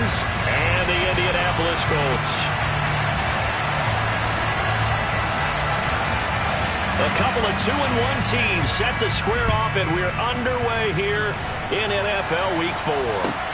Titans and the Indianapolis Colts. A couple of 2-1 teams set to square off, and we're underway here in NFL Week 4.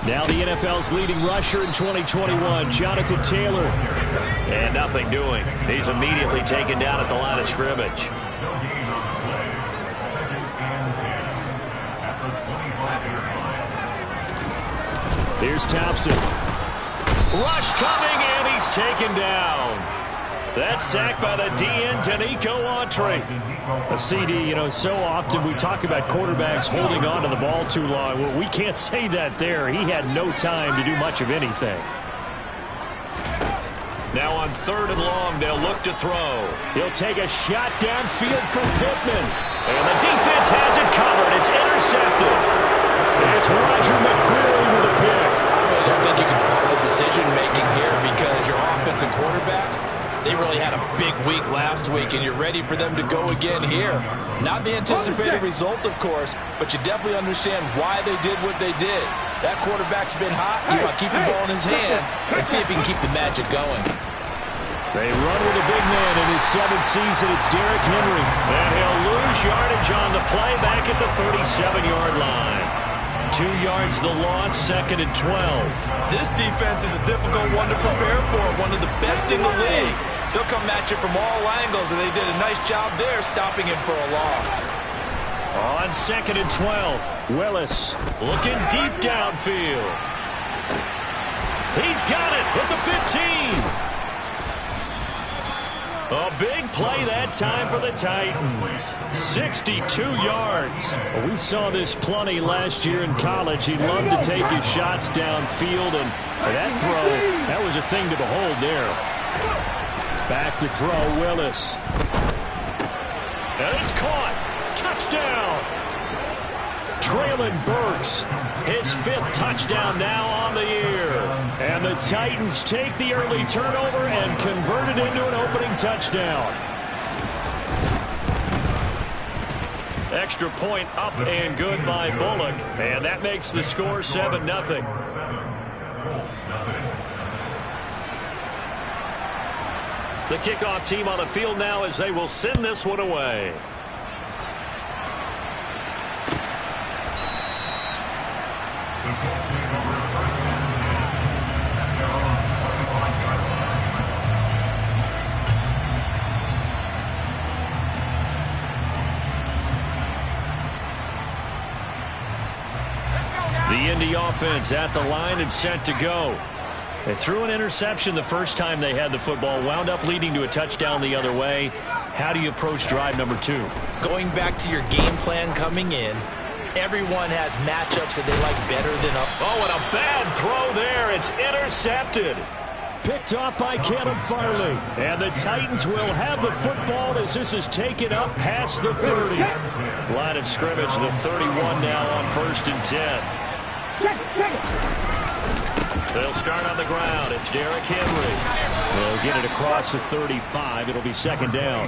Now the NFL's leading rusher in 2021, Jonathan Taylor. And nothing doing. He's immediately taken down at the line of scrimmage. Here's Thompson. Rush coming, and he's taken down. That's sacked by the DN, Danico Autry. A CD, so often we talk about quarterbacks holding on to the ball too long. Well, we can't say that there. He had no time to do much of anything. Now on 3rd and long, they'll look to throw. He'll take a shot downfield from Pittman. And the defense has it covered. It's intercepted. It's Roger McCreary with a pick. I don't think you can call the decision-making here because your offensive quarterback, they really had a big week last week, and you're ready for them to go again here. Not the anticipated result, of course, but you definitely understand why they did what they did. That quarterback's been hot. You want to keep the ball in his hands and see if he can keep the magic going. They run with a big man in his 7th season. It's Derrick Henry. And he'll lose yardage on the play back at the 37-yard line. 2 yards the loss, 2nd and 12. This defense is a difficult one to prepare for, one of the best in the league. They'll come at you from all angles, and they did a nice job there stopping him for a loss. On 2nd and 12, Willis looking deep downfield. He's got it at the 15. A big play that time for the Titans. 62 yards. Well, we saw this plenty last year in college. He loved to take his shots downfield, and that throw, that was a thing to behold there. Back to throw, Willis. And it's caught. Touchdown. Traylon Burks, his 5th touchdown now on the year. And the Titans take the early turnover and convert it into an opening touchdown. Extra point up and good by Bullock. And that makes the score 7-0. The kickoff team on the field now as they will send this one away. The Indy offense at the line and set to go. They threw an interception the first time they had the football, wound up leading to a touchdown the other way. How do you approach drive number 2? Going back to your game plan coming in, everyone has matchups that they like better than others. Oh, and a bad throw there. It's intercepted. Picked off by Caleb Farley. And the Titans will have the football as this is taken up past the 30. Line of scrimmage, the 31 now on 1st and 10. They'll start on the ground. It's Derrick Henry. They'll get it across the 35. It'll be 2nd down.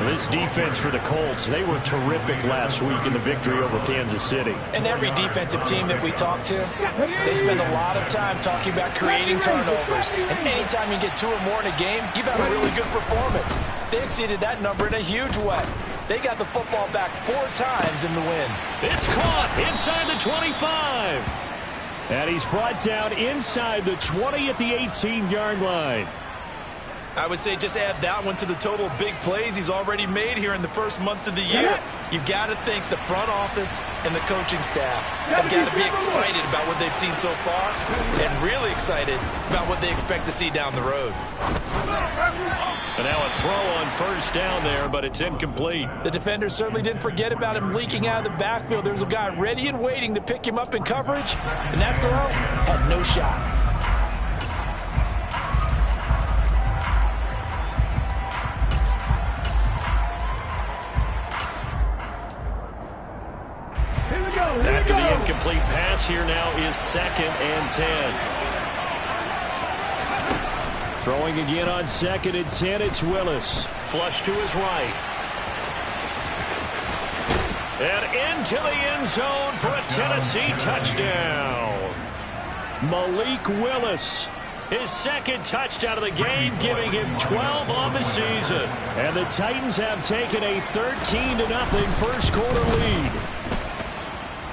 This defense for the Colts, they were terrific last week in the victory over Kansas City. And every defensive team that we talk to, they spend a lot of time talking about creating turnovers. And anytime you get 2 or more in a game, you've had a really good performance. They exceeded that number in a huge way. They got the football back 4 times in the win. It's caught inside the 25. And he's brought down inside the 20 at the 18-yard line. I would say just add that one to the total of big plays he's already made here in the first month of the year. You've got to think the front office and the coaching staff have got to be excited about what they've seen so far and really excited about what they expect to see down the road. And now a throw on first down there, but it's incomplete. The defender certainly didn't forget about him leaking out of the backfield. There was a guy ready and waiting to pick him up in coverage, and that throw had no shot. After the incomplete pass, here now is 2nd and 10. Throwing again on 2nd and 10, it's Willis. Flush to his right. And into the end zone for a Tennessee touchdown. Malik Willis. His 2nd touchdown of the game, giving him 12 on the season. And the Titans have taken a 13-0 first quarter lead.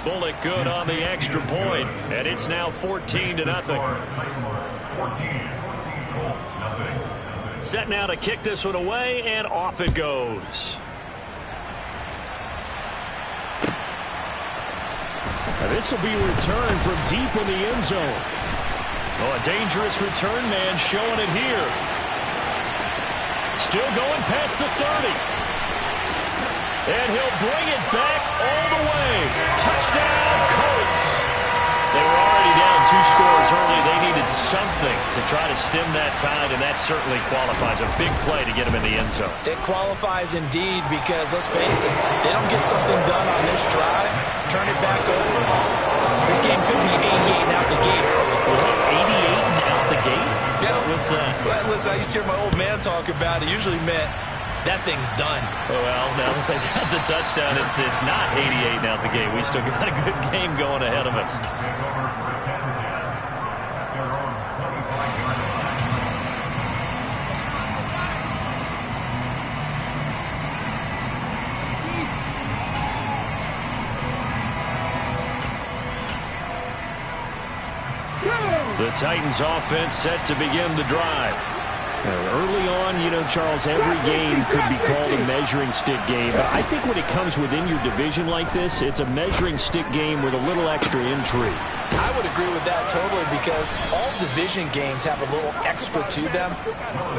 Bullet good on the extra point, and it's now 14-0. Set now to kick this one away, and off it goes. Now this will be returned from deep in the end zone. Oh, a dangerous return man showing it here. Still going past the 30. And he'll bring it back all the way. Touchdown, Colts. They were already down 2 scores early. They needed something to try to stem that tide, and that certainly qualifies. A big play to get them in the end zone. It qualifies indeed because, let's face it, they don't get something done on this drive, turn it back over. This game could be 88 out the gate early. 88 out the gate? Yeah. What's that? Well, listen, I used to hear my old man talk about it. Usually meant that thing's done. Well, now that they got the touchdown, it's not 88 out the gate. We still got a good game going ahead of us. The Titans offense set to begin the drive. Early on, you know, Charles, every game could be called a measuring stick game. But I think when it comes within your division like this, it's a measuring stick game with a little extra intrigue. I would agree with that totally because all division games have a little extra to them.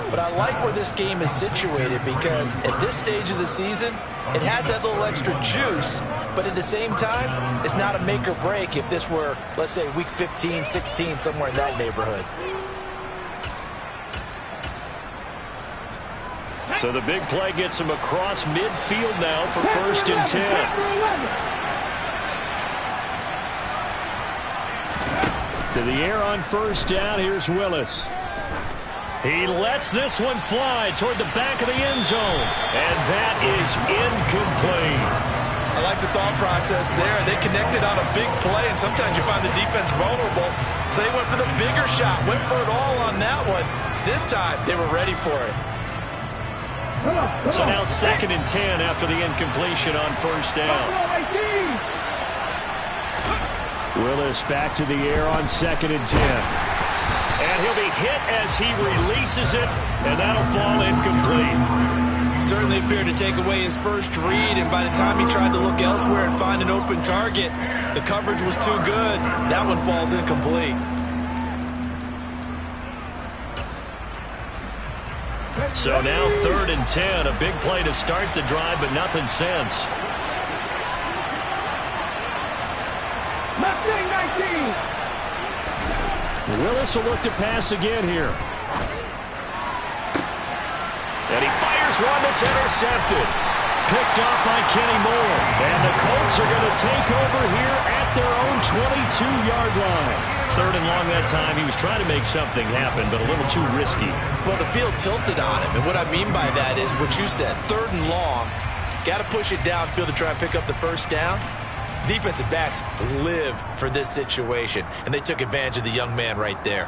But I like where this game is situated because at this stage of the season, it has that little extra juice. But at the same time, it's not a make or break if this were, let's say, week 15, 16, somewhere in that neighborhood. So the big play gets him across midfield now for 1st and 10. To the air on 1st down, here's Willis. He lets this one fly toward the back of the end zone. And that is incomplete. I like the thought process there. They connected on a big play, and sometimes you find the defense vulnerable. So they went for the bigger shot, went for it all on that one. This time, they were ready for it. So now 2nd and 10 after the incompletion on 1st down. Willis back to the air on 2nd and 10. And he'll be hit as he releases it, and that'll fall incomplete. Certainly appeared to take away his first read, and by the time he tried to look elsewhere and find an open target, the coverage was too good. That one falls incomplete. So now 3rd and 10, a big play to start the drive, but nothing since. Willis will look to pass again here. And he fires one that's intercepted. Picked off by Kenny Moore. And the Colts are going to take over here at their own 22-yard line. 3rd and long that time. He was trying to make something happen, but a little too risky. Well, the field tilted on him, and what I mean by that is what you said. 3rd and long. Got to push it downfield to try and pick up the first down. Defensive backs live for this situation, and they took advantage of the young man right there.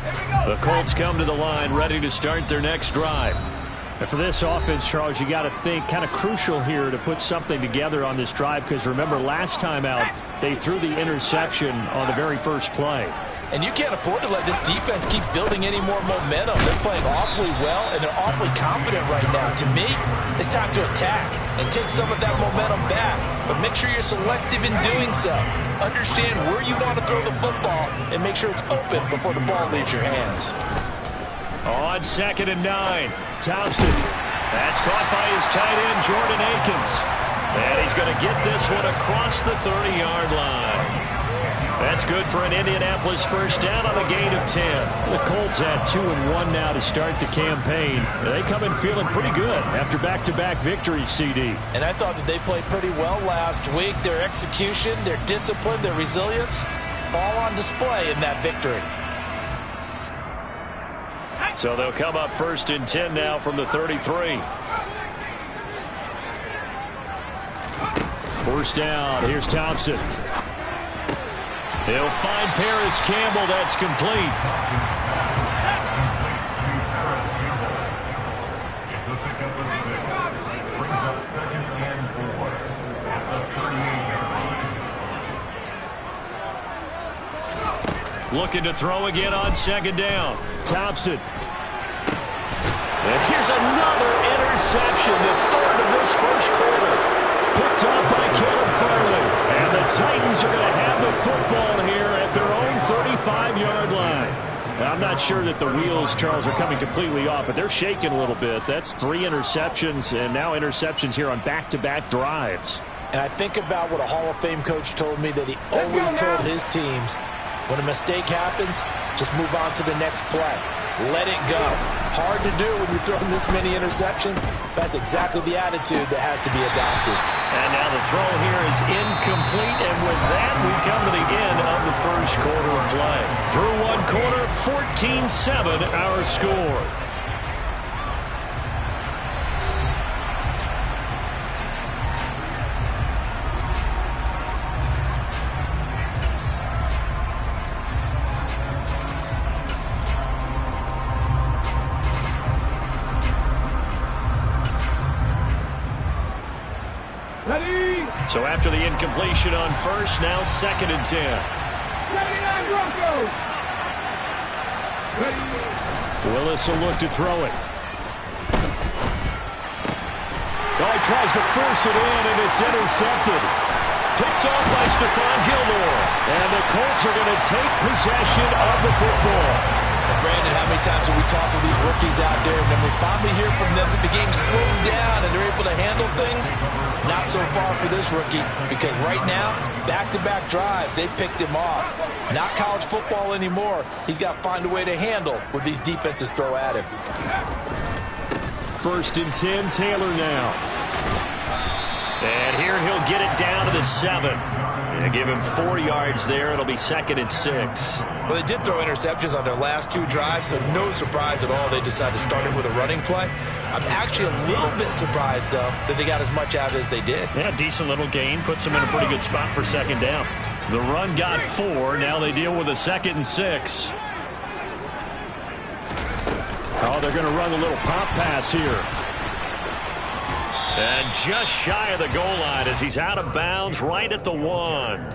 Here we go. The Colts come to the line, ready to start their next drive. And for this offense, Charles, you got to think kind of crucial here to put something together on this drive, because remember last time out they threw the interception on the very first play. And you can't afford to let this defense keep building any more momentum. They're playing awfully well, and they're awfully confident right now. To me, it's time to attack and take some of that momentum back. But make sure you're selective in doing so. Understand where you want to throw the football and make sure it's open before the ball leaves your hands. On 2nd and 9, Thompson. That's caught by his tight end, Jordan Akins. And he's going to get this one across the 30-yard line. That's good for an Indianapolis first down on a gain of 10. The Colts at 2-1 now to start the campaign. They come in feeling pretty good after back-to-back victories, CD. And I thought that they played pretty well last week. Their execution, their discipline, their resilience, all on display in that victory. So they'll come up 1st and 10 now from the 33. First down, here's Thompson. He'll find Paris Campbell. That's complete. Looking to throw again on 2nd down. Thompson. And here's another interception, the 3rd of this first quarter. Picked off by Caleb Farley. And the Titans are going to have the football here at their own 35-yard line. Now, I'm not sure that the wheels, Charles, are coming completely off, but they're shaking a little bit. That's 3 interceptions, and now interceptions here on back-to-back drives. And I think about what a Hall of Fame coach told me that he always told his teams, when a mistake happens, just move on to the next play. Let it go. Hard to do when you're throwing this many interceptions. That's exactly the attitude that has to be adopted. And now the throw here is incomplete, and with that, we come to the end of the first quarter of play. Through one quarter, 14-7 our score. So after the incompletion on first, now 2nd and 10. Willis will look to throw it. Oh, he tries to force it in, and it's intercepted. Picked off by Stephon Gilmore. And the Colts are going to take possession of the football. And Brandon, how many times have we talked with these rookies out there, and then we finally hear from them that the game's slowed down and they're able to handle things? Not so far for this rookie, because right now, back-to-back drives, they picked him off. Not college football anymore. He's got to find a way to handle what these defenses throw at him. 1st and 10, Taylor now. And here he'll get it down to the 7. And give him 4 yards there. It'll be 2nd and 6. Well, they did throw interceptions on their last 2 drives, so no surprise at all they decided to start it with a running play. I'm actually a little bit surprised, though, that they got as much out as they did. Yeah, decent little gain. Puts them in a pretty good spot for 2nd down. The run got 4. Now they deal with a 2nd and 6. Oh, they're going to run a little pop pass here. And just shy of the goal line as he's out of bounds right at the 1.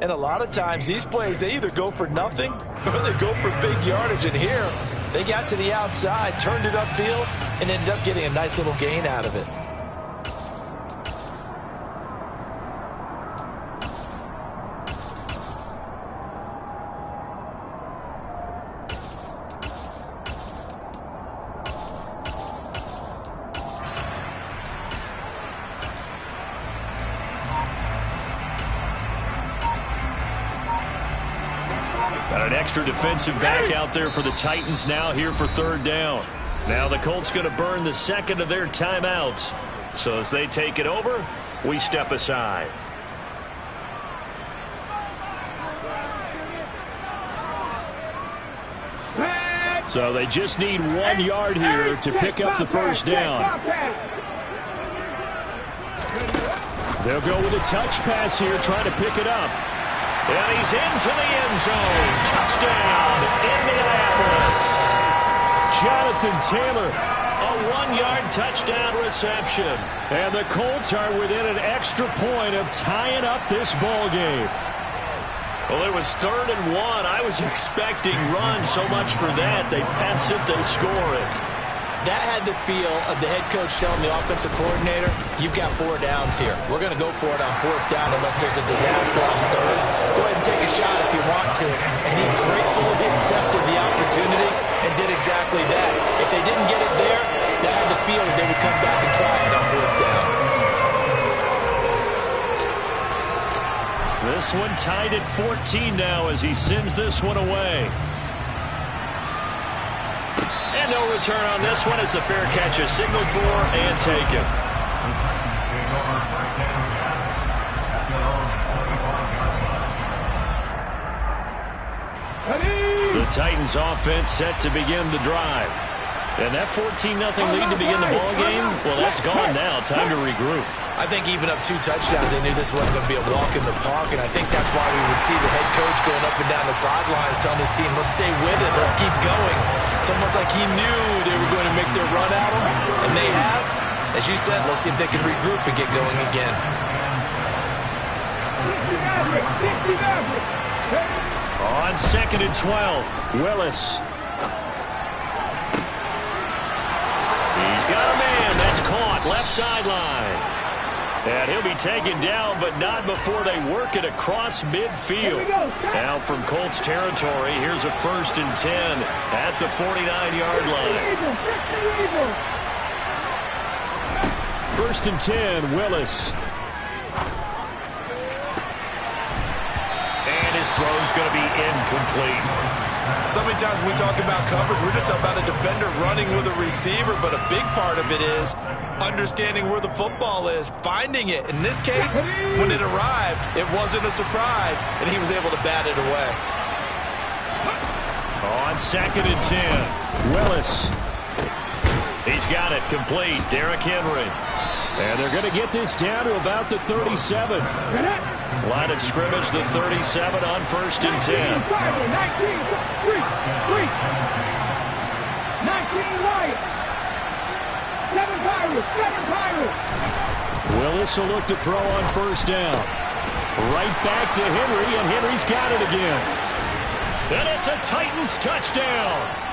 And a lot of times these plays, they either go for nothing or they go for big yardage. And here, they got to the outside, turned it upfield, and ended up getting a nice little gain out of it. Got an extra defensive back out there for the Titans now here for 3rd down. Now the Colts going to burn the 2nd of their timeouts. So as they take it over, we step aside. So they just need 1 yard here to pick up the first down. They'll go with a touch pass here, trying to pick it up. And he's into the end zone. Touchdown, Indianapolis. Jonathan Taylor, a 1-yard touchdown reception. And the Colts are within an extra point of tying up this ball game. Well, it was 3rd and 1. I was expecting run, so much for that. They pass it, they score it. That had the feel of the head coach telling the offensive coordinator, you've got 4 downs here. We're going to go for it on 4th down unless there's a disaster on 3rd. Go ahead and take a shot if you want to. And he gratefully accepted the opportunity and did exactly that. If they didn't get it there, they had the feel that they would come back and try it on 4th down. This one tied at 14 now as he sends this one away. And no return on this one as the fair catch is signaled for and taken. The Titans offense set to begin the drive. And that 14-0 lead to begin the ball game, well, that's gone now. Time to regroup. I think even up 2 touchdowns, they knew this wasn't going to be a walk in the park, and I think that's why we would see the head coach going up and down the sidelines telling his team, let's stay with it, let's keep going. It's almost like he knew they were going to make their run at him, and they have. As you said, let's see if they can regroup and get going again. On 2nd and 12, Willis. He's got a man. That's caught. Left sideline. And he'll be taken down, but not before they work it across midfield. Now from Colts territory, here's a 1st and 10 at the 49-yard line. 1st and 10, Willis. And his throw's going to be incomplete. So many times when we talk about coverage, we're just about a defender running with a receiver, but a big part of it is understanding where the football is, finding it. In this case, when it arrived, it wasn't a surprise, and he was able to bat it away. On 2nd and 10, Willis. He's got it complete. Derrick Henry. And they're going to get this down to about the 37. Line of scrimmage, the 37 on 1st and 10. 19 Wyatt. 7 Pirates. Willis will look to throw on 1st down. Right back to Henry, and Henry's got it again. And it's a Titans touchdown.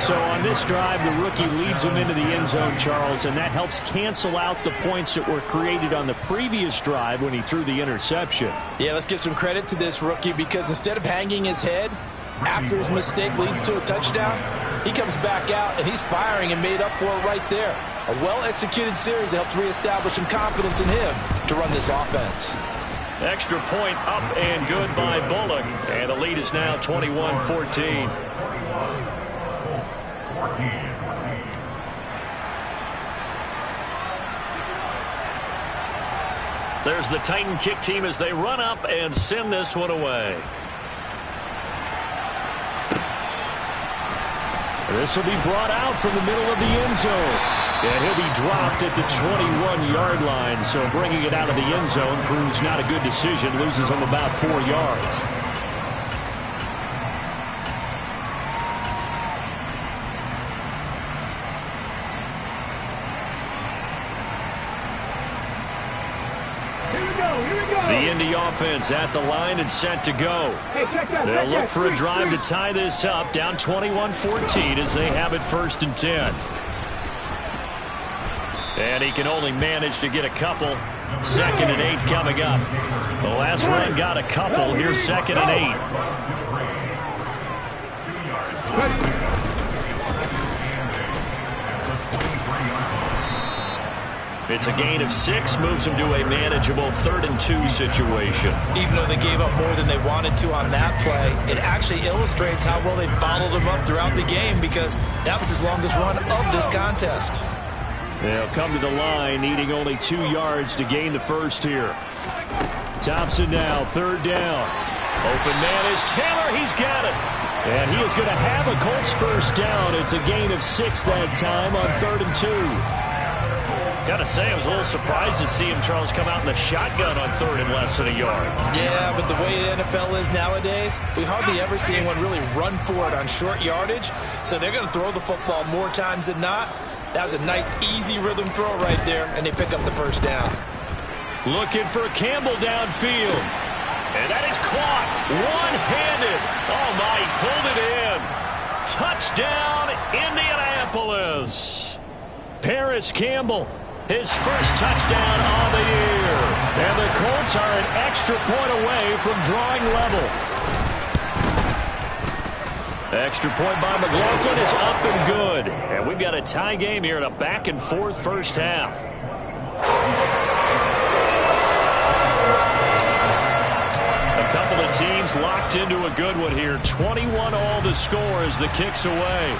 So on this drive, the rookie leads them into the end zone, Charles, and that helps cancel out the points that were created on the previous drive when he threw the interception. Yeah, let's give some credit to this rookie because instead of hanging his head after his mistake leads to a touchdown, he comes back out and he's firing and made up for it right there. A well-executed series that helps reestablish some confidence in him to run this offense. Extra point up and good by Bullock, and the lead is now 21-14. There's the Titan kick team as they run up and send this one away. This will be brought out from the middle of the end zone. And he'll be dropped at the 21-yard line. So bringing it out of the end zone proves not a good decision. Loses him about 4 yards. The Indy offense at the line and set to go. They'll look for a drive to tie this up, down 21-14 as they have it 1st and 10. And he can only manage to get a couple. 2nd and 8 coming up. The last run got a couple. Here's 2nd and 8. It's a gain of 6, moves them to a manageable 3rd and 2 situation. Even though they gave up more than they wanted to on that play, it actually illustrates how well they bottled them up throughout the game because that was his longest run of this contest. They'll come to the line, needing only 2 yards to gain the first here. Thompson now, 3rd down. Open man is Taylor. He's got it. And he is going to have a Colts 1st down. It's a gain of 6 that time on 3rd and 2. Gotta say, I was a little surprised to see him, Charles, come out in the shotgun on third and less than a yard. Yeah, but the way the NFL is nowadays, we hardly ever see anyone really run for it on short yardage. So they're going to throw the football more times than not. That was a nice, easy rhythm throw right there, and they pick up the first down. Looking for Campbell downfield. And that is caught one-handed. Oh, my, he pulled it in. Touchdown, Indianapolis. Paris Campbell, his first touchdown on the year. And the Colts are an extra point away from drawing level. Extra point by McLaughlin is up and good. And we've got a tie game here in a back-and-forth first half. A couple of teams locked into a good one here. 21 all the score as the kick's away.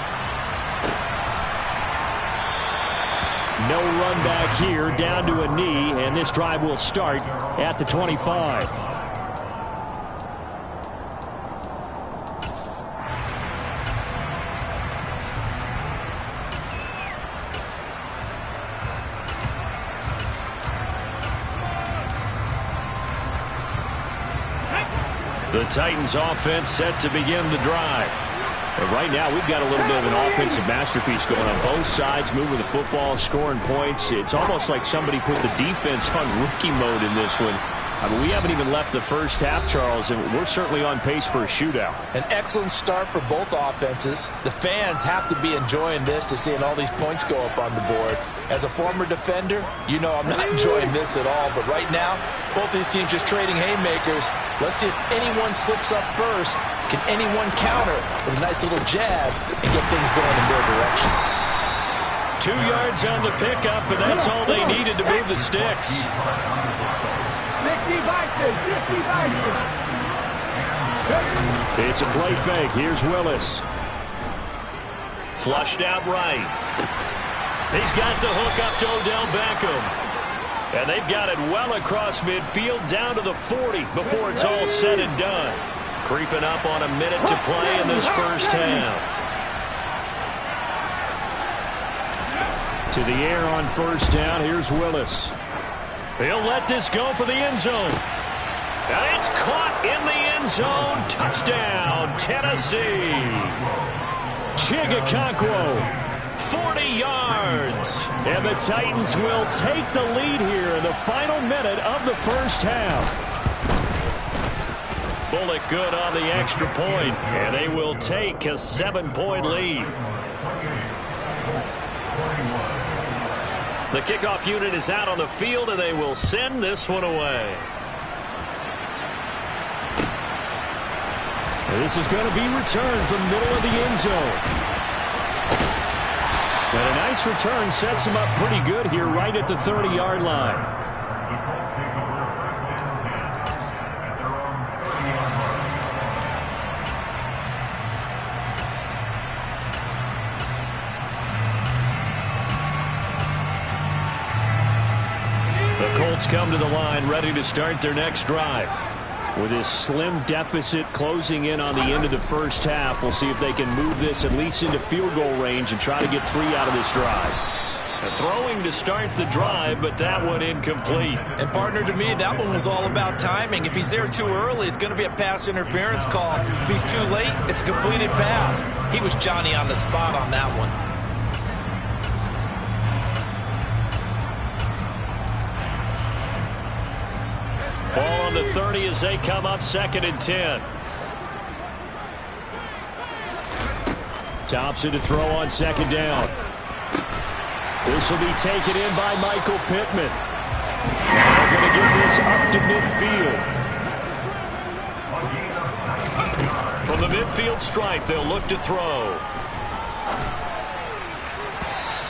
No run back here, down to a knee, and this drive will start at the 25. The Titans offense set to begin the drive. And right now, we've got a little bit of an offensive masterpiece going on both sides, moving the football, scoring points. It's almost like somebody put the defense on rookie mode in this one. I mean, we haven't even left the first half, Charles, and we're certainly on pace for a shootout. An excellent start for both offenses. The fans have to be enjoying this to seeing all these points go up on the board. As a former defender, you know I'm not enjoying this at all. But right now, both these teams just trading haymakers. Let's see if anyone slips up first. Can anyone counter with a nice little jab and get things going in their direction? 2 yards on the pickup, and that's all they needed to move the sticks. It's a play fake. Here's Willis. Flushed out right. He's got the hook up to Odell Beckham. And they've got it well across midfield down to the 40 before it's all said and done. Creeping up on a minute to play in this first half. To the air on first down. Here's Willis. He'll let this go for the end zone. And it's caught in the end zone. Touchdown, Tennessee. Chigakonkwo. 40 yards. And the Titans will take the lead here in the final minute of the first half. Bullock good on the extra point, and they will take a 7-point lead. The kickoff unit is out on the field, and they will send this one away. And this is going to be returned from the middle of the end zone. And a nice return sets him up pretty good here right at the 30-yard line. The Colts come to the line ready to start their next drive. With this slim deficit closing in on the end of the first half, we'll see if they can move this at least into field goal range and try to get 3 out of this drive. Throwing to start the drive, but that one incomplete. And partner, to me, that one was all about timing. If he's there too early, it's going to be a pass interference call. If he's too late, it's a completed pass. He was Johnny on the spot on that one. Ball on the 30 as they come up 2nd and 10. Thompson to throw on 2nd down. This will be taken in by Michael Pittman. They're going to get this up to midfield. From the midfield stripe, they'll look to throw.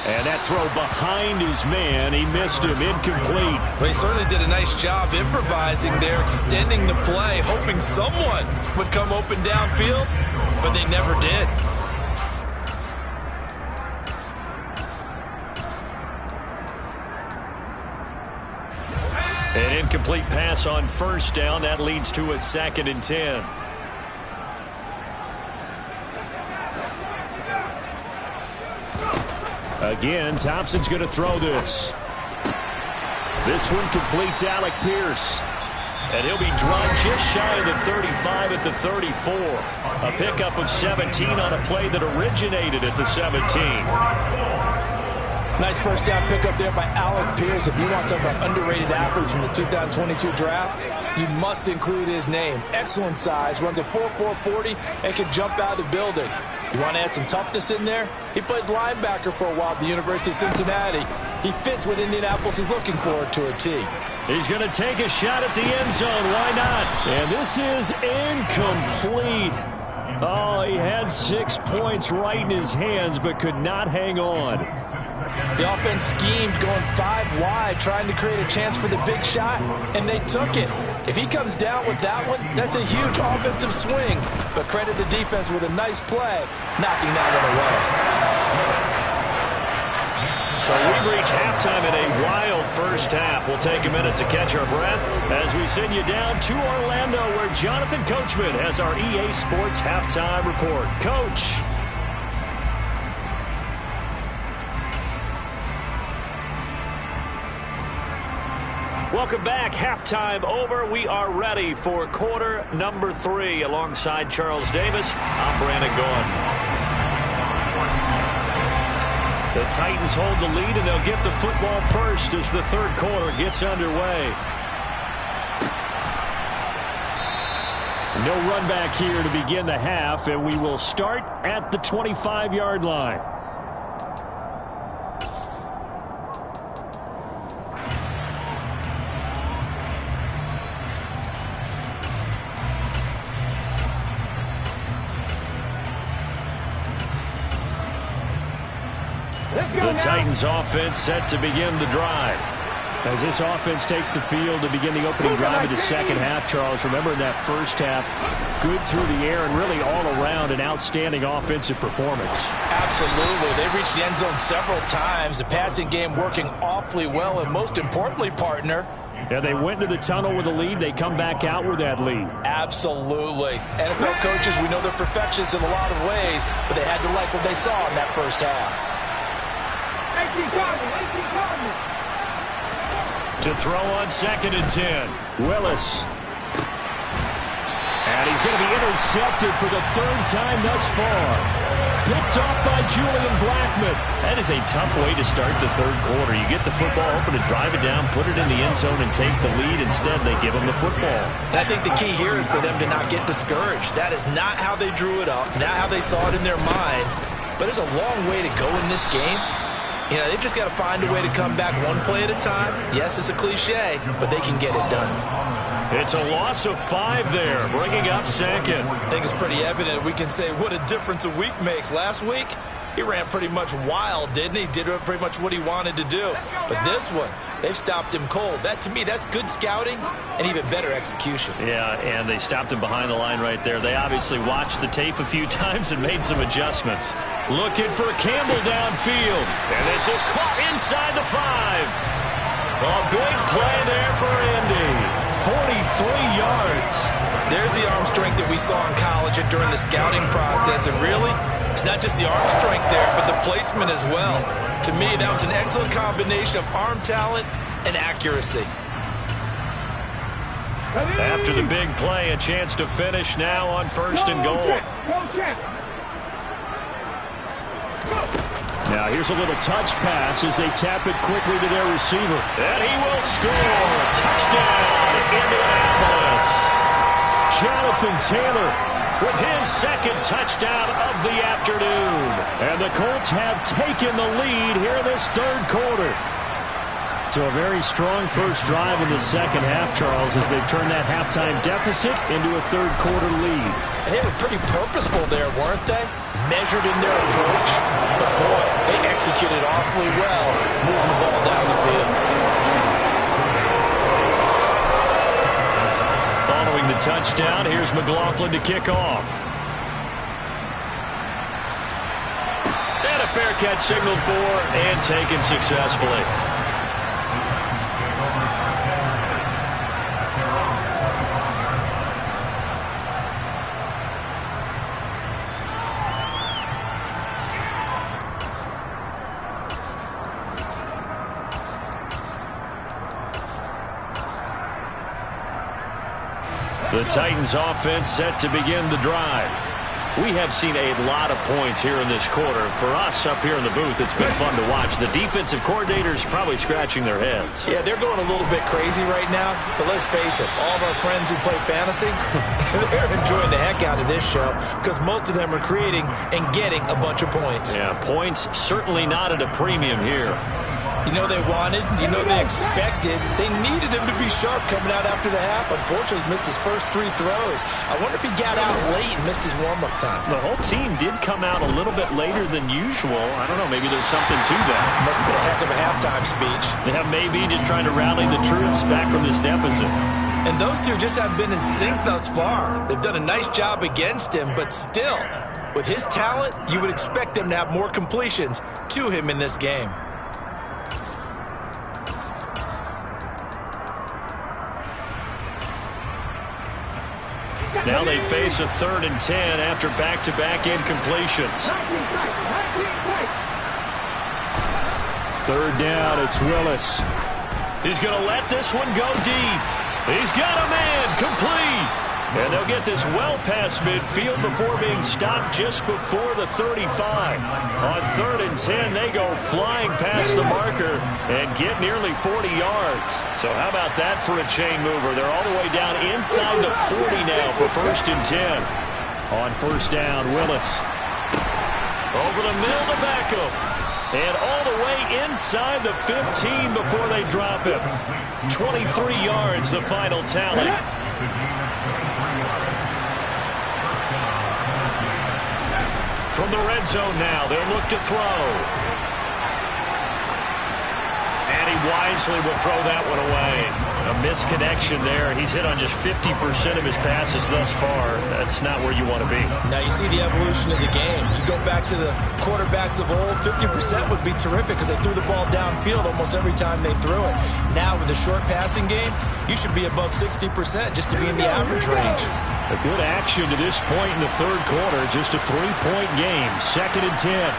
And that throw behind his man. He missed him. Incomplete. Well, he certainly did a nice job improvising there, extending the play, hoping someone would come open downfield, but they never did. An incomplete pass on first down. That leads to a 2nd and 10. Again, Thompson's going to throw this. This one completes Alec Pierce. And he'll be drawn just shy of the 35 at the 34. A pickup of 17 on a play that originated at the 17. Nice first down pickup there by Alec Pierce. If you want to talk about underrated athletes from the 2022 draft, you must include his name. Excellent size, runs a 4.4 40, and can jump out of the building. You want to add some toughness in there? He played linebacker for a while at the University of Cincinnati. He fits what Indianapolis is looking for to a T. He's going to take a shot at the end zone. Why not? And this is incomplete. Oh, he had 6 points right in his hands, but could not hang on. The offense schemed, going 5 wide, trying to create a chance for the big shot, and they took it. If he comes down with that one, that's a huge offensive swing. But credit the defense with a nice play, knocking that one away. So we've reached halftime in a wild first half. We'll take a minute to catch our breath as we send you down to Orlando, where Jonathan Coachman has our EA Sports halftime report. Coach. Welcome back. Halftime over. We are ready for quarter number 3. Alongside Charles Davis, I'm Brandon Gordon. The Titans hold the lead, and they'll get the football first as the third quarter gets underway. No run back here to begin the half, and we will start at the 25-yard line. The Titans offense set to begin the drive. As this offense takes the field to begin the opening drive of the second half, Charles, remember in that first half, good through the air and really all around an outstanding offensive performance. Absolutely. They reached the end zone several times. The passing game working awfully well, and most importantly, partner, yeah, they went into the tunnel with a lead. They come back out with that lead. Absolutely. NFL coaches, we know they're perfectionists in a lot of ways, but they had to like what they saw in that first half. To throw on 2nd and 10. Willis. And he's going to be intercepted for the 3rd time thus far. Picked off by Julian Blackmon. That is a tough way to start the third quarter. You get the football, hoping to drive it down, put it in the end zone, and take the lead. Instead, they give them the football. And I think the key here is for them to not get discouraged. That is not how they drew it up, not how they saw it in their minds. But there's a long way to go in this game. You know, they've just got to find a way to come back one play at a time. Yes, it's a cliche, but they can get it done. It's a loss of 5 there, bringing up 2nd. I think it's pretty evident. We can say what a difference a week makes. Last week, he ran pretty much wild, didn't he? Did pretty much what he wanted to do. But this one, they've stopped him cold. That, to me, that's good scouting and even better execution. Yeah, and they stopped him behind the line right there. They obviously watched the tape a few times and made some adjustments. Looking for Campbell downfield. And this is caught inside the 5. A big play there for Indy. 43 yards. There's the arm strength that we saw in college and during the scouting process. And really, it's not just the arm strength there, but the placement as well. To me, that was an excellent combination of arm talent and accuracy. After the big play, a chance to finish now on 1st and goal. Now here's a little touch pass as they tap it quickly to their receiver. And he will score. Touchdown, Indianapolis. Jonathan Taylor with his 2nd touchdown of the afternoon. And the Colts have taken the lead here in this 3rd quarter. So a very strong first drive in the second half, Charles, as they've turned that halftime deficit into a 3rd quarter lead. And they were pretty purposeful there, weren't they? Measured in their approach. But boy, they executed awfully well, moving the ball down the field. Following the touchdown, here's McLaughlin to kick off. And a fair catch signaled for and taken successfully. The Titans offense set to begin the drive. We have seen a lot of points here in this quarter. For us up here in the booth, it's been fun to watch. The defensive coordinators probably scratching their heads. Yeah, they're going a little bit crazy right now, but let's face it, all of our friends who play fantasy, they're enjoying the heck out of this show because most of them are creating and getting a bunch of points. Yeah, points certainly not at a premium here. You know they wanted, you know they expected. They needed him to be sharp coming out after the half. Unfortunately, he's missed his first 3 throws. I wonder if he got out late and missed his warm-up time. The whole team did come out a little bit later than usual. I don't know, maybe there's something to that. Must have been a heck of a halftime speech. Yeah, maybe just trying to rally the troops back from this deficit. And those two just haven't been in sync thus far. They've done a nice job against him, but still, with his talent, you would expect them to have more completions to him in this game. Now they face a 3rd and 10 after back-to-back incompletions. 3rd down, it's Willis. He's going to let this one go deep. He's got a man, complete. And they'll get this well past midfield before being stopped just before the 35. On 3rd and 10, they go flying past the marker and get nearly 40 yards. So how about that for a chain mover? They're all the way down inside the 40 now for 1st and 10. On 1st down, Willis. Over the middle to Beckham. And all the way inside the 15 before they drop him. 23 yards, the final tally. From the red zone now, they'll look to throw. And he wisely will throw that one away. A misconnection there. He's hit on just 50% of his passes thus far. That's not where you want to be. Now you see the evolution of the game. You go back to the quarterbacks of old, 50% would be terrific because they threw the ball downfield almost every time they threw it. Now with the short passing game, you should be above 60% just to be in the average range. A good action to this point in the 3rd quarter. Just a 3-point game. 2nd and 10.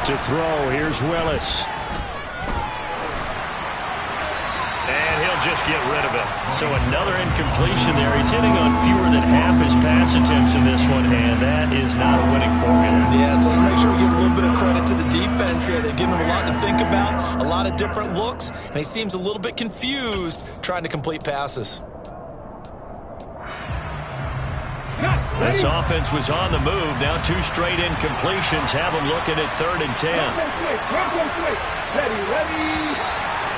To throw, here's Willis. And he'll just get rid of it. So another incompletion there. He's hitting on fewer than half his pass attempts in this one, and that is not a winning formula. Yeah, so let's make sure we give a little bit of credit to the defense here. They've given him a lot to think about, a lot of different looks, and he seems a little bit confused trying to complete passes. This offense was on the move. Now 2 straight incompletions have them looking at 3rd and 10.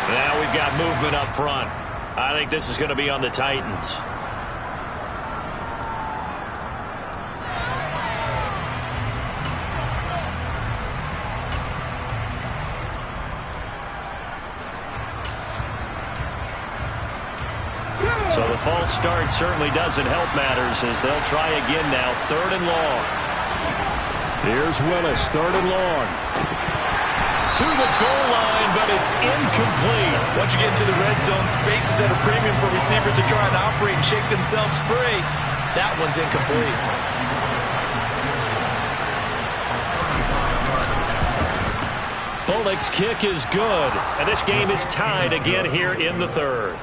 Now we've got movement up front. I think this is going to be on the Titans. So the false start certainly doesn't help matters as they'll try again now. 3rd and long. Here's Willis, 3rd and long. To the goal line, but it's incomplete. Once you get into the red zone, space is at a premium for receivers to try and operate and shake themselves free. That one's incomplete. Bullock's kick is good, and this game is tied again here in the 3rd.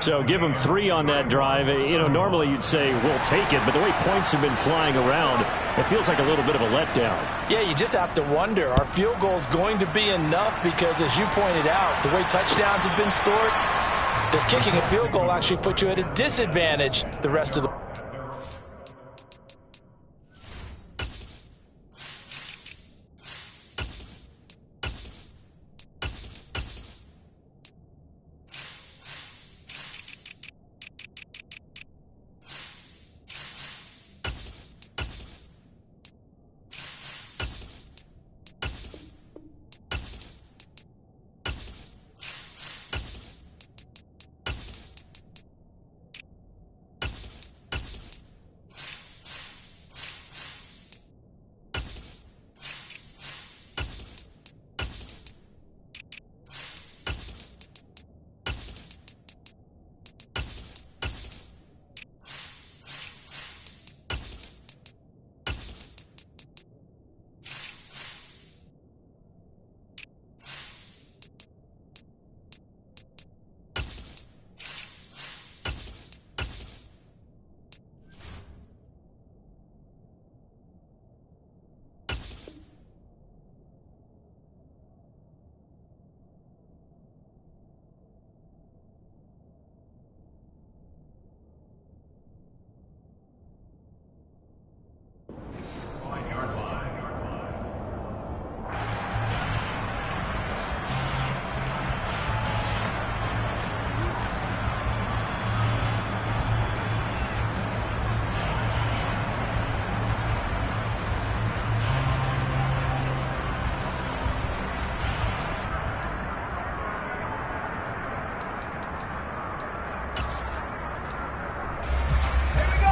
So give them 3 on that drive. You know, normally you'd say, we'll take it, but the way points have been flying around, it feels like a little bit of a letdown. Yeah, you just have to wonder, are field goals going to be enough? Because as you pointed out, the way touchdowns have been scored, does kicking a field goal actually put you at a disadvantage the rest of the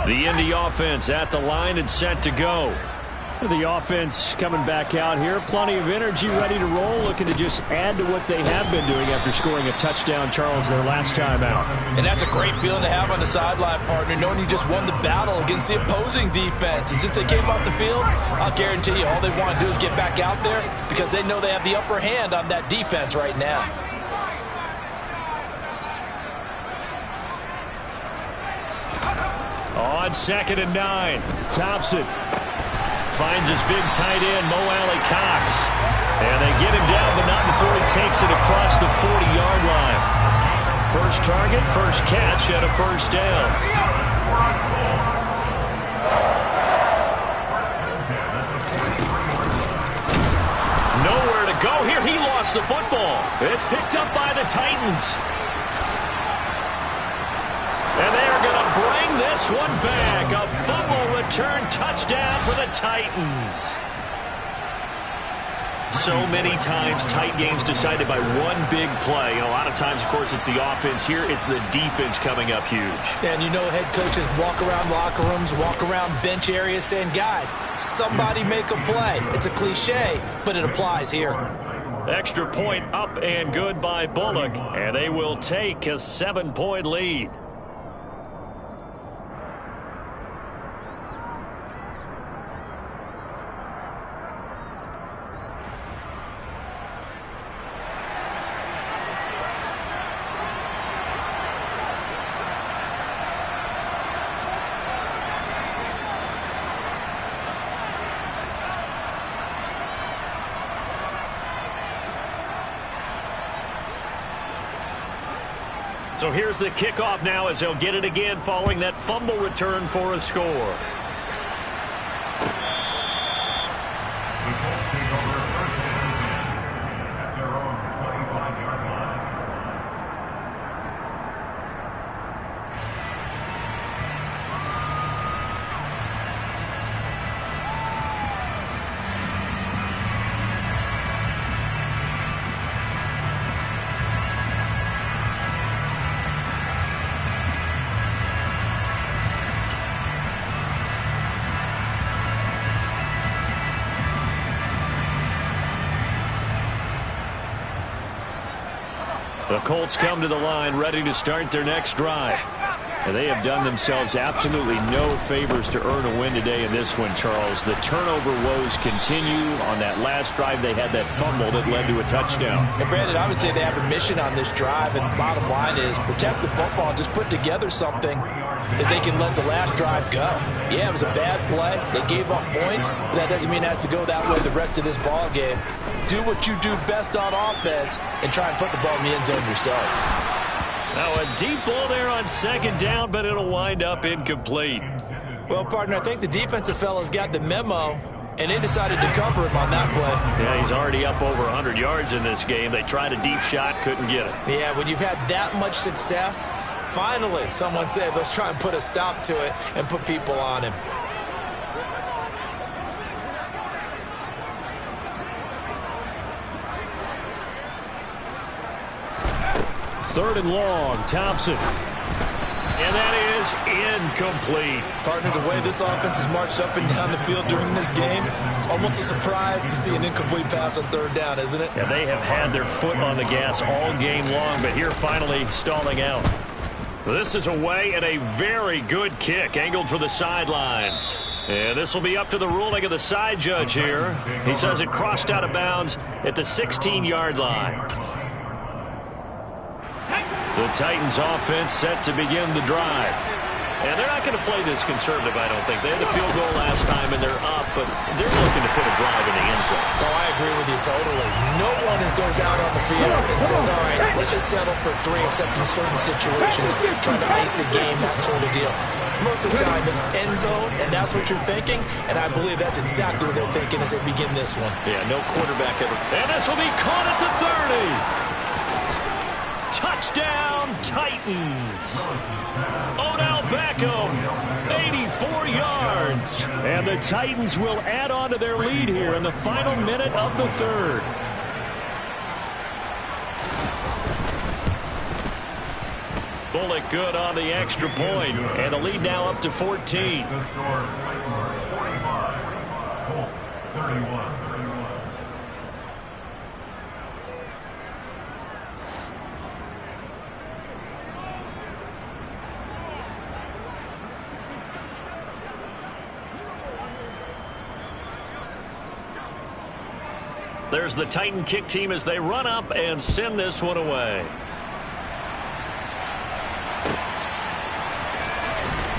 The Indy offense at the line and set to go. The offense coming back out here. Plenty of energy, ready to roll, looking to just add to what they have been doing after scoring a touchdown, Charles, their last time out. And that's a great feeling to have on the sideline, partner, knowing you just won the battle against the opposing defense. And since they came off the field, I'll guarantee you all they want to do is get back out there because they know they have the upper hand on that defense right now. On 2nd and 9, Thompson finds his big tight end, Mo Alley-Cox. And they get him down, but not before he takes it across the 40-yard line. First target, first catch, and a first down. Nowhere to go here. He lost the football. It's picked up by the Titans. And they are going to bring this one back. A fumble return touchdown for the Titans. So many times tight games decided by one big play. And a lot of times, of course, it's the offense. Here, it's the defense coming up huge. And you know head coaches walk around locker rooms, walk around bench areas saying, guys, somebody make a play. It's a cliche, but it applies here. Extra point up and good by Bullock. And they will take a 7-point lead. So here's the kickoff now as they'll get it again following that fumble return for a score. The Colts come to the line ready to start their next drive. And they have done themselves absolutely no favors to earn a win today in this one, Charles. The turnover woes continue. On that last drive, they had that fumble that led to a touchdown. And Brandon, I would say they have a mission on this drive, and the bottom line is protect the football and just put together something that they can let the last drive go. Yeah, it was a bad play. They gave up points, but that doesn't mean it has to go that way the rest of this ball game. Do what you do best on offense and try and put the ball in the end zone yourself. Now a deep ball there on 2nd down, but it'll wind up incomplete. Well, partner, I think the defensive fellas got the memo, and they decided to cover him on that play. Yeah, he's already up over 100 yards in this game. They tried a deep shot, couldn't get it. Yeah, when you've had that much success, finally someone said, let's try and put a stop to it and put people on him. Third and long, Thompson. And that is incomplete. Partner, the way this offense has marched up and down the field during this game, it's almost a surprise to see an incomplete pass on 3rd down, isn't it? Yeah, they have had their foot on the gas all game long, but here finally stalling out. This is away and a very good kick, angled for the sidelines. And this will be up to the ruling of the side judge here. He says it crossed out of bounds at the 16-yard line. The Titans offense set to begin the drive. And they're not going to play this conservative, I don't think. They had the field goal last time, and they're up, but they're looking to put a drive in the end zone. Oh, I agree with you totally. No one goes out on the field and says, all right, let's just settle for 3, except in certain situations, trying to ice a game, that sort of deal. Most of the time, it's end zone, and that's what you're thinking, and I believe that's exactly what they're thinking as they begin this one. Yeah, no quarterback ever. And this will be caught at the 30. Touchdown, Titans. Odell Beckham, 84 yards. And the Titans will add on to their lead here in the final minute of the 3rd. Bullock good on the extra point, and the lead now up to 14. There's the Titan kick team as they run up and send this one away.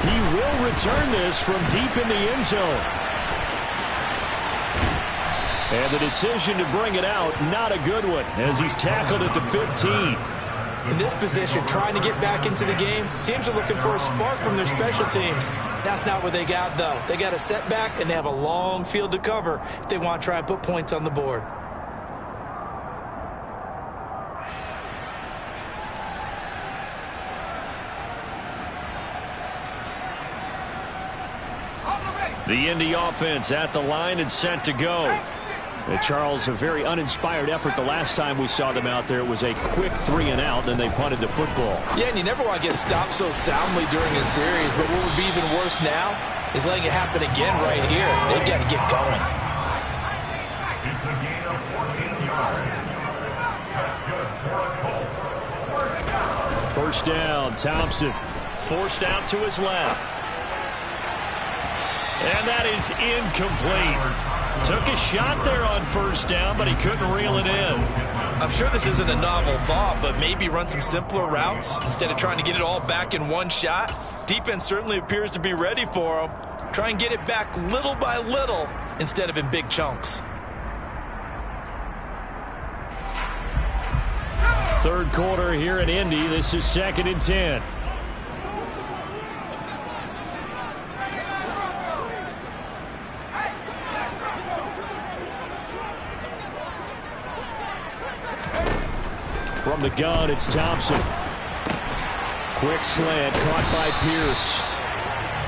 He will return this from deep in the end zone. And the decision to bring it out, not a good one, as he's tackled at the 15. In this position, trying to get back into the game, teams are looking for a spark from their special teams. That's not what they got, though. They got a setback, and they have a long field to cover if they want to try and put points on the board. The Indy offense at the line and set to go. Charles, a very uninspired effort the last time we saw them out there. It was a quick 3-and-out, then they punted the football. Yeah, and you never want to get stopped so soundly during a series, but what would be even worse now is letting it happen again right here. They've got to get going. It's the gain of 14 yards. That's good for a Colts. First down, Thompson. Forced out to his left. And that is incomplete. Took a shot there on first down, but he couldn't reel it in. I'm sure this isn't a novel thought, but maybe run some simpler routes instead of trying to get it all back in one shot. Defense certainly appears to be ready for him. Try and get it back little by little instead of in big chunks. Third quarter here in Indy. This is 2nd and 10. From the gun, it's Thompson. Quick slant, caught by Pierce.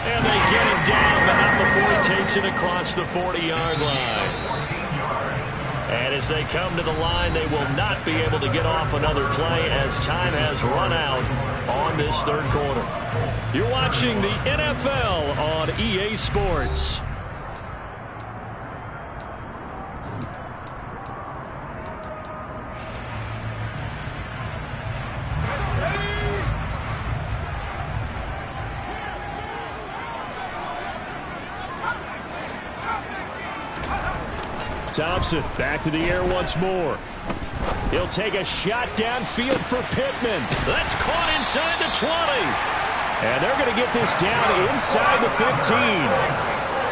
And they get him down, but not before he takes it across the 40-yard line. And as they come to the line, they will not be able to get off another play as time has run out on this third quarter. You're watching the NFL on EA Sports. Thompson back to the air once more. He'll take a shot downfield for Pittman. That's caught inside the 20. And they're going to get this down inside the 15.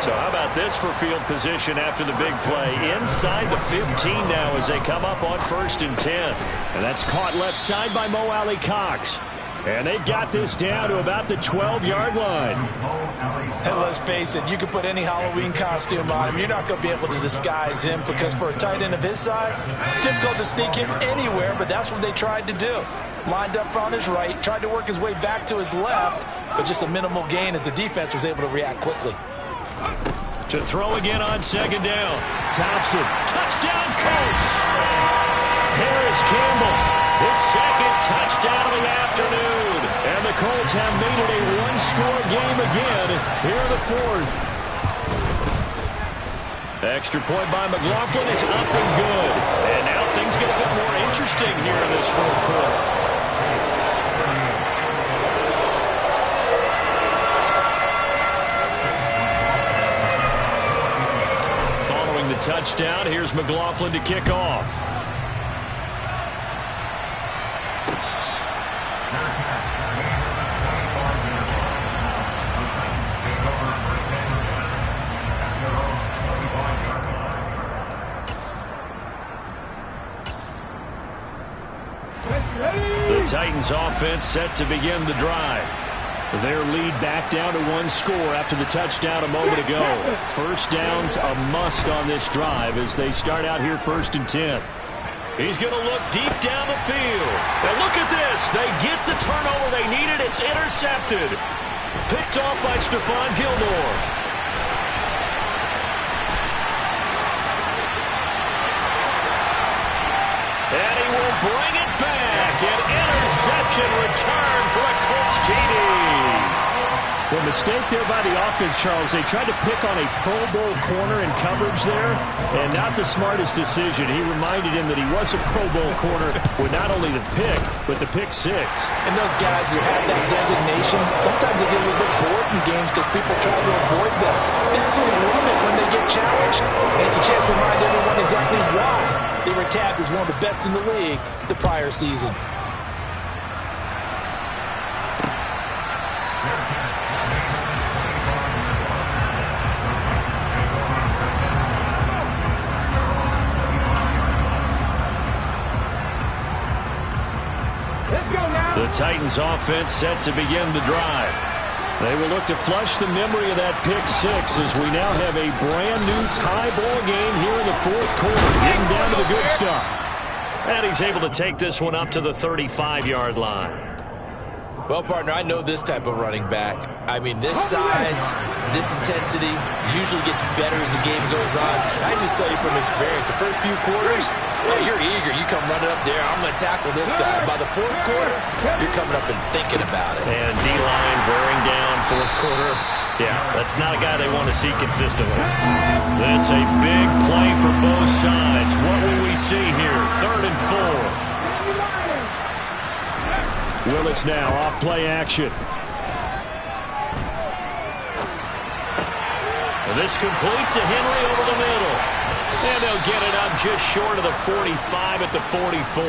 So how about this for field position after the big play? Inside the 15 now as they come up on 1st and 10. And that's caught left side by Mo Alley Cox. And they've got this down to about the 12-yard line. And let's face it, you can put any Halloween costume on him. You're not going to be able to disguise him because for a tight end of his size, difficult to sneak him anywhere, but that's what they tried to do. Lined up on his right, tried to work his way back to his left, but just a minimal gain as the defense was able to react quickly. To throw again on 2nd down. Thompson, touchdown Colts. Harris Campbell. His 2nd touchdown of the afternoon. And the Colts have made it a one-score game again here in the 4th. Extra point by McLaughlin is up and good. And now things get a bit more interesting here in this 4th quarter. Following the touchdown, here's McLaughlin to kick off. The Titans offense set to begin the drive. Their lead back down to 1 score after the touchdown a moment ago. First down's a must on this drive as they start out here 1st and 10. He's going to look deep down the field. And look at this. They get the turnover they needed. It's intercepted. Picked off by Stephon Gilmore. And he will bring it back. An interception returned for a Colts TD. Well, mistake there by the offense, Charles. They tried to pick on a Pro Bowl corner in coverage there, and not the smartest decision. He reminded him that he was a Pro Bowl corner with not only the pick, but the pick six. And those guys who have that designation, sometimes they get a little bit bored in games because people try to avoid them. They absolutely love it when they get challenged, and it's a chance to remind everyone exactly why they were tabbed as one of the best in the league the prior season. The Titans offense set to begin the drive. They will look to flush the memory of that pick six as we now have a brand new tie ball game here in the fourth quarter, getting down to the good stuff. And he's able to take this one up to the 35-yard line. Well, partner, I know this type of running back. I mean, this size, this intensity usually gets better as the game goes on. I just tell you from experience, the first few quarters, oh, you're eager. You come running up there, I'm going to tackle this guy. By the fourth quarter, you're coming up and thinking about it. And D-line wearing down fourth quarter. Yeah, that's not a guy they want to see consistently. This a big play for both sides. What will we see here? 3rd and 4. Willis now off play action. This complete to Henry over the middle. And they'll get it up just short of the 45 at the 44.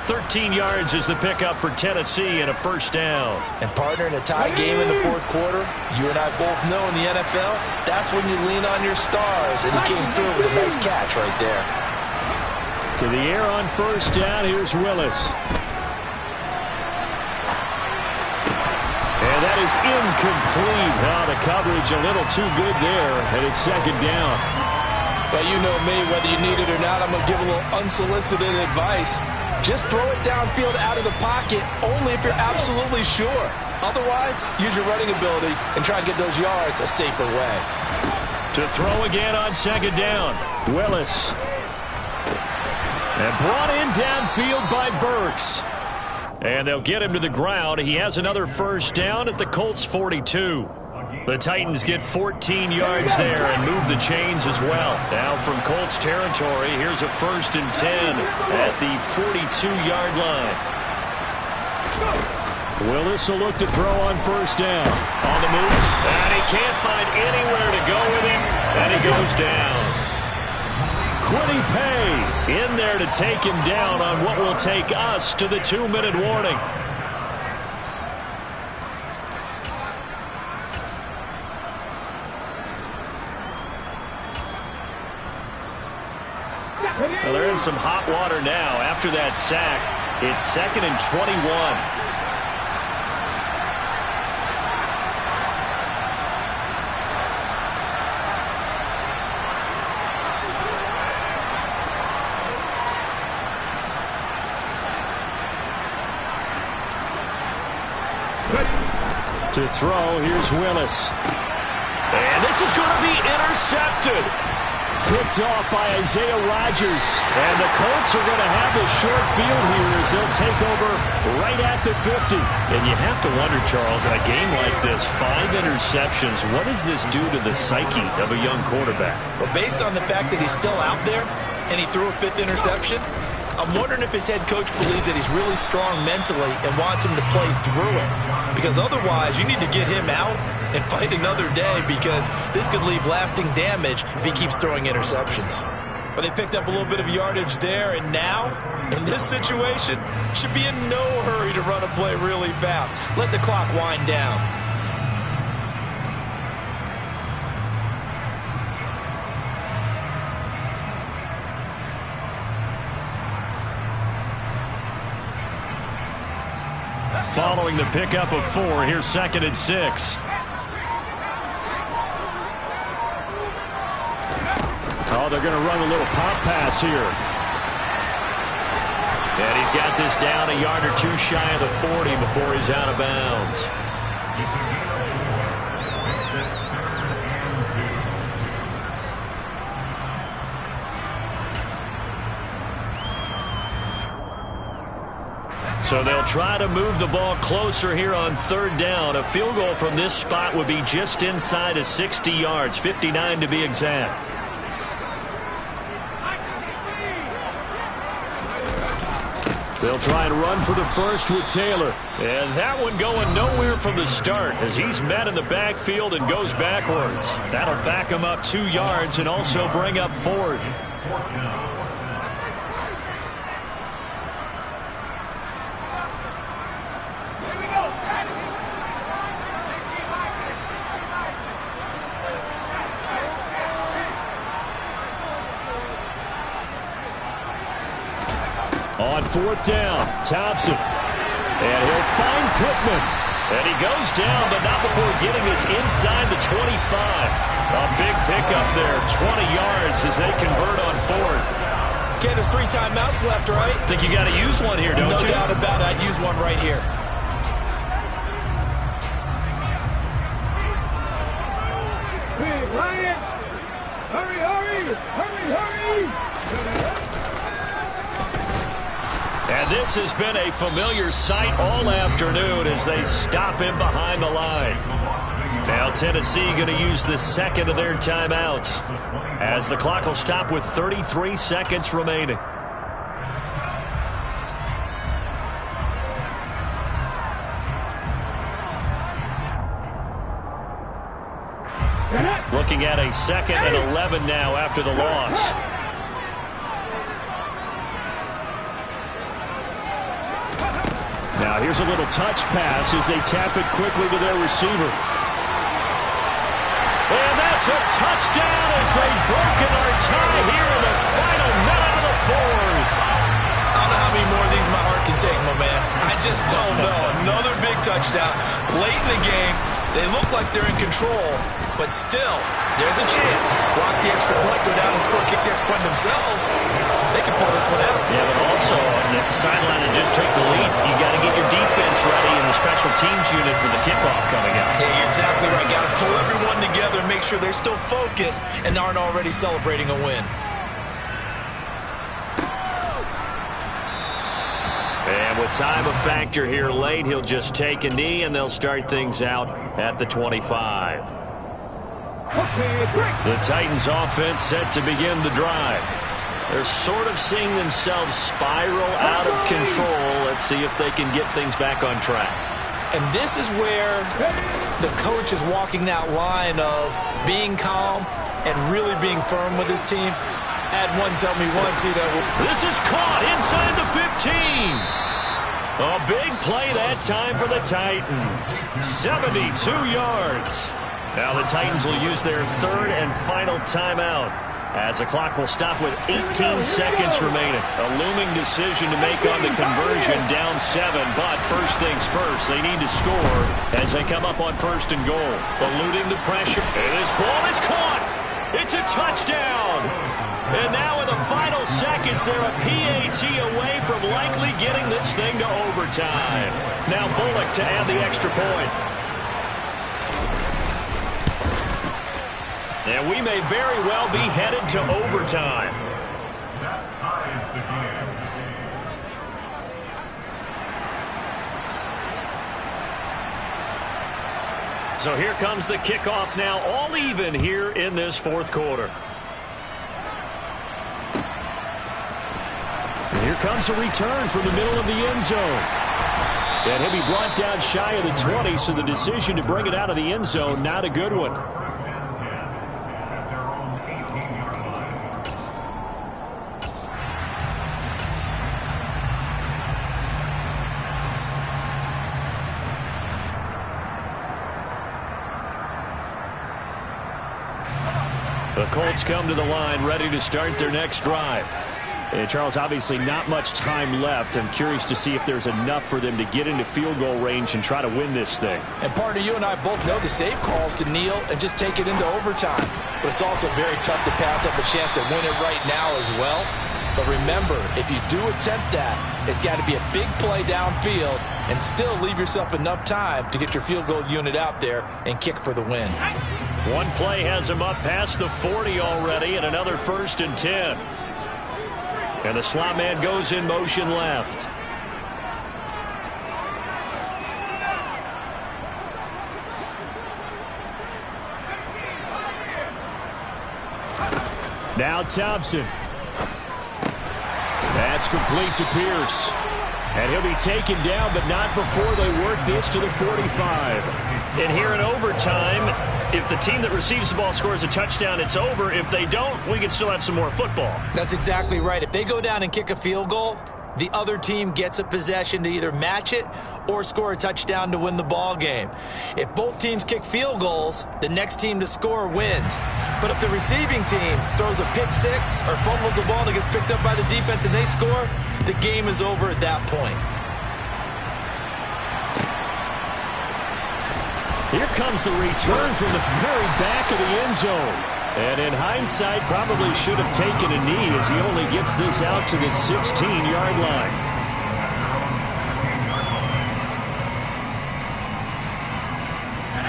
13 yards is the pickup for Tennessee and a first down. And partner, in a tie game in the fourth quarter, you and I both know in the NFL, that's when you lean on your stars. And he came through with a nice catch right there. To the air on first down, here's Willis. And that is incomplete. The coverage a little too good there, and it's 2nd down. But you know me, whether you need it or not, I'm going to give a little unsolicited advice. Just throw it downfield out of the pocket, only if you're absolutely sure. Otherwise, use your running ability and try and get those yards a safer way. To throw again on 2nd down, Willis. And brought in downfield by Burks. And they'll get him to the ground. He has another first down at the Colts 42. The Titans get 14 yards there and move the chains as well. Now from Colts territory, here's a 1st and 10 at the 42-yard line. Willis will look to throw on first down. On the move, and he can't find anywhere to go with him, and he goes down. Quiddy Pay in there to take him down on what will take us to the 2-minute warning. Well, they're in some hot water now. After that sack, it's 2nd and 21. To throw, here's Willis. And this is going to be intercepted. Picked off by Isaiah Rodgers. And the Colts are going to have this short field here as they'll take over right at the 50. And you have to wonder, Charles, in a game like this, 5 interceptions, what does this do to the psyche of a young quarterback? Well, based on the fact that he's still out there and he threw a 5th interception, I'm wondering if his head coach believes that he's really strong mentally and wants him to play through it. Because otherwise, you need to get him out and fight another day, because this could leave lasting damage if he keeps throwing interceptions. But they picked up a little bit of yardage there, and now, in this situation, should be in no hurry to run a play really fast. Let the clock wind down. Following the pickup of 4, here's 2nd and 6. Oh, they're going to run a little pop pass here. And he's got this down a yard or two shy of the 40 before he's out of bounds. So they'll try to move the ball closer here on third down. A field goal from this spot would be just inside of 60 yards, 59 to be exact. They'll try and run for the first with Taylor. And that one going nowhere from the start as he's met in the backfield and goes backwards. That'll back him up 2 yards and also bring up fourth. On fourth down, Thompson. And he'll find Pittman. And he goes down, but not before getting this inside the 25. A big pickup there, 20 yards as they convert on fourth. Okay, there's 3 timeouts left, right? Think you got to use one here, don't you? No doubt about it. I'd use one right here. Big Lion! Hurry, hurry! Hurry, hurry! And this has been a familiar sight all afternoon as they stop him behind the line. Now Tennessee going to use the second of their timeouts as the clock will stop with 33 seconds remaining. Looking at a 2nd and 11 now after the loss. Now here's a little touch pass as they tap it quickly to their receiver. And that's a touchdown as they've broken our tie here in the final minute of the fourth. I don't know how many more of these my heart can take, my man. I just don't know. Another big touchdown late in the game. They look like they're in control, but still, there's a chance. Block the extra point, go down and score, kick the extra point themselves. They can pull this one out. Yeah, but also on the sideline that just took the lead, you got to get your defense ready and the special teams unit for the kickoff coming out. Yeah, you're exactly right. Got to pull everyone together and make sure they're still focused and aren't already celebrating a win. And with time a factor here late, he'll just take a knee and they'll start things out at the 25. The Titans offense set to begin the drive. They're sort of seeing themselves spiral out of control. Let's see if they can get things back on track. And this is where the coach is walking that line of being calm and really being firm with his team. Add one, tell me once, This is caught inside the 15. A big play that time for the Titans. 72 yards. Now the Titans will use their third and final timeout as the clock will stop with 18 seconds remaining. A looming decision to make on the conversion, down 7. But first things first, they need to score as they come up on first and goal. Eluding the pressure. And this ball is caught. It's a touchdown. And now in the final seconds, they're a PAT away from likely getting this thing to overtime. Now Bullock to add the extra point. And we may very well be headed to overtime. That ties the game. So here comes the kickoff now, all even here in this fourth quarter. And here comes a return from the middle of the end zone. And he'll be brought down shy of the 20, so the decision to bring it out of the end zone, not a good one. The Colts come to the line, ready to start their next drive. And Charles, obviously not much time left. I'm curious to see if there's enough for them to get into field goal range and try to win this thing. And partner, you and I both know the safe calls to kneel and just take it into overtime. But it's also very tough to pass up a chance to win it right now as well. But remember, if you do attempt that, it's got to be a big play downfield and still leave yourself enough time to get your field goal unit out there and kick for the win. One play has him up past the 40 already, and another 1st and 10. And the slot man goes in motion left. Now Thompson. That's complete to Pierce. And he'll be taken down, but not before they work this to the 45. And here in overtime, if the team that receives the ball scores a touchdown, it's over. If they don't, we can still have some more football. That's exactly right. If they go down and kick a field goal, the other team gets a possession to either match it or score a touchdown to win the ball game. If both teams kick field goals, the next team to score wins. But if the receiving team throws a pick six or fumbles the ball and it gets picked up by the defense and they score, the game is over at that point. Here comes the return from the very back of the end zone. And in hindsight, probably should have taken a knee as he only gets this out to the 16-yard line.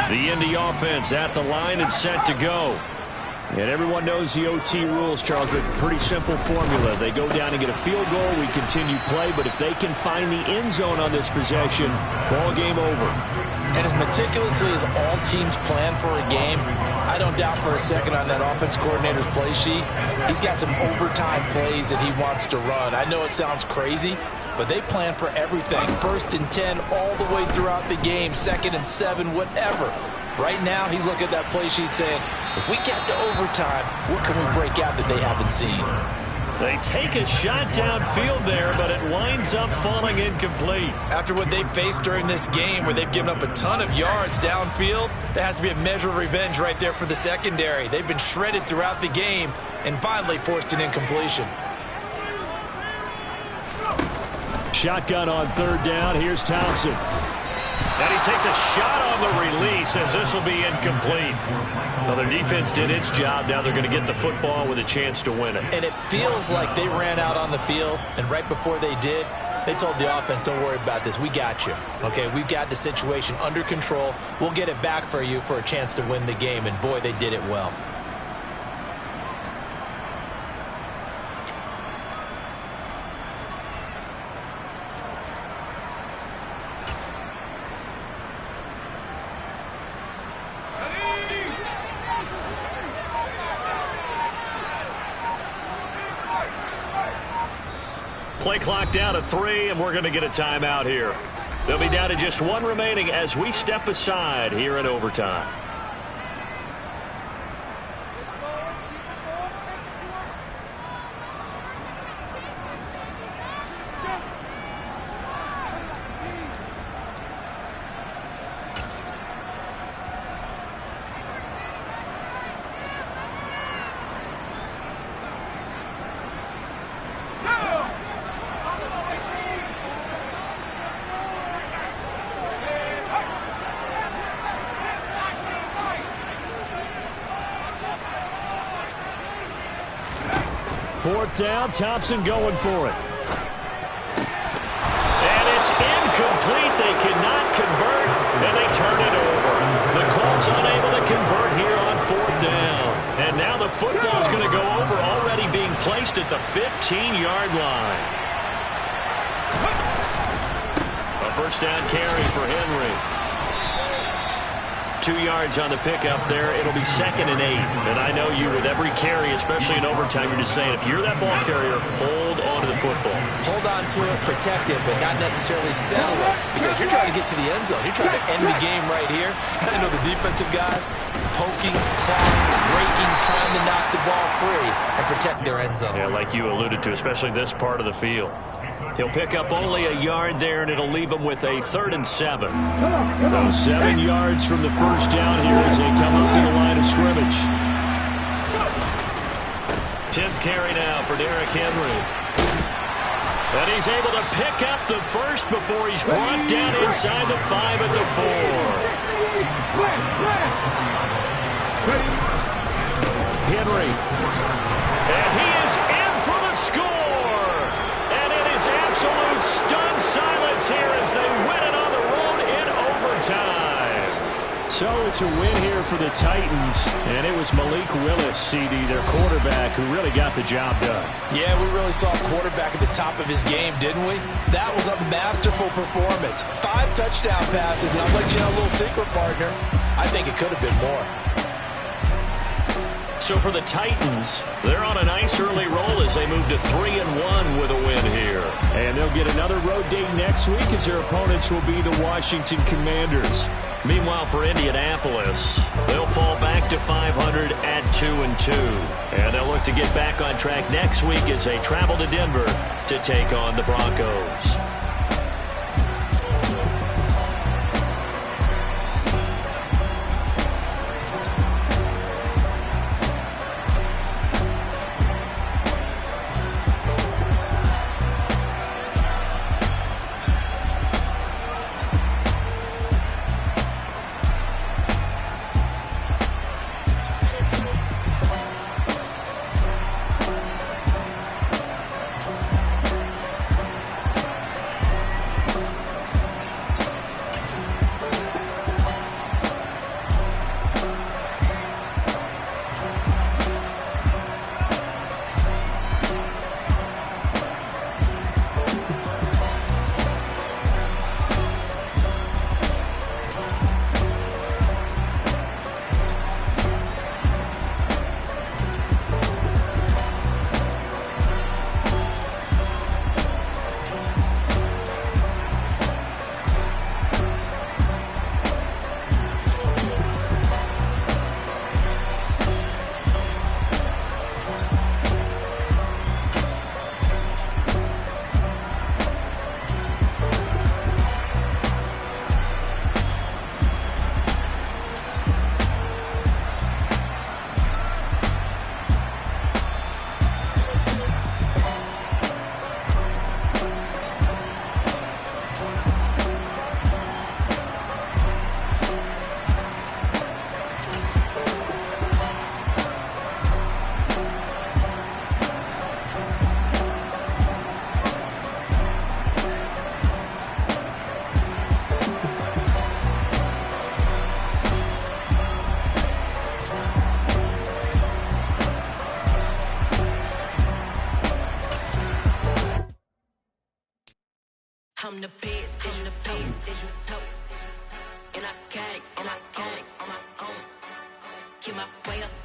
The Indy offense at the line and set to go. And everyone knows the OT rules, Charles, but pretty simple formula. They go down and get a field goal, we continue play, but if they can find the end zone on this possession, ball game over. And as meticulously as all teams plan for a game, I don't doubt for a second on that offense coordinator's play sheet, he's got some overtime plays that he wants to run. I know it sounds crazy, but they plan for everything. 1st and 10 all the way throughout the game, 2nd and 7, whatever. Right now, he's looking at that play sheet saying, if we get to overtime, what can we break out that they haven't seen? They take a shot downfield there, but it winds up falling incomplete. After what they've faced during this game where they've given up a ton of yards downfield, there has to be a measure of revenge right there for the secondary. They've been shredded throughout the game and finally forced an incompletion. Shotgun on 3rd down. Here's Thompson. And he takes a shot on the release as this will be incomplete. Well, their defense did its job. Now they're going to get the football with a chance to win it. And it feels like they ran out on the field, and right before they did, they told the offense, don't worry about this. We got you. Okay, we've got the situation under control. We'll get it back for you for a chance to win the game. And, boy, they did it well. Play clock down to 3, and we're going to get a timeout here. They'll be down to just 1 remaining as we step aside here in overtime. Fourth down, Thompson going for it. And it's incomplete. They cannot convert, and they turn it over. The Colts unable to convert here on 4th down. And now the football is going to go over, already being placed at the 15-yard line. A 1st down carry for Henry. 2 yards on the pickup there. It'll be 2nd and 8. And I know you, with every carry, especially in overtime, you're just saying, if you're that ball carrier, hold on to the football. Hold on to it, protect it, but not necessarily settle it, because you're trying to get to the end zone. You're trying to end the game right here. I know the defensive guys poking, clawing, raking, trying to knock the ball free and protect their end zone. Yeah, like you alluded to, especially this part of the field. He'll pick up only a yard there, and it'll leave him with a 3rd and 7. So 7 yards from the 1st down here as they come up to the line of scrimmage. 10th carry now for Derrick Henry. And he's able to pick up the 1st before he's brought down inside the 5 at the 4. Henry. And he is in for the score. And it is absolute stunned silence here as they win it on the road in overtime. So it's a win here for the Titans, and it was Malik Willis, CD, their quarterback, who really got the job done. Yeah, we really saw a quarterback at the top of his game, didn't we? That was a masterful performance. 5 touchdown passes, and I'll let you know a little secret, partner. I think it could have been more. So for the Titans, they're on a nice early roll as they move to 3-1 with a win here. And they'll get another road date next week as their opponents will be the Washington Commanders. Meanwhile, for Indianapolis, they'll fall back to 500 at 2-2. And they'll look to get back on track next week as they travel to Denver to take on the Broncos. I'm the best, as you know. And I got it on my own. Get my way up.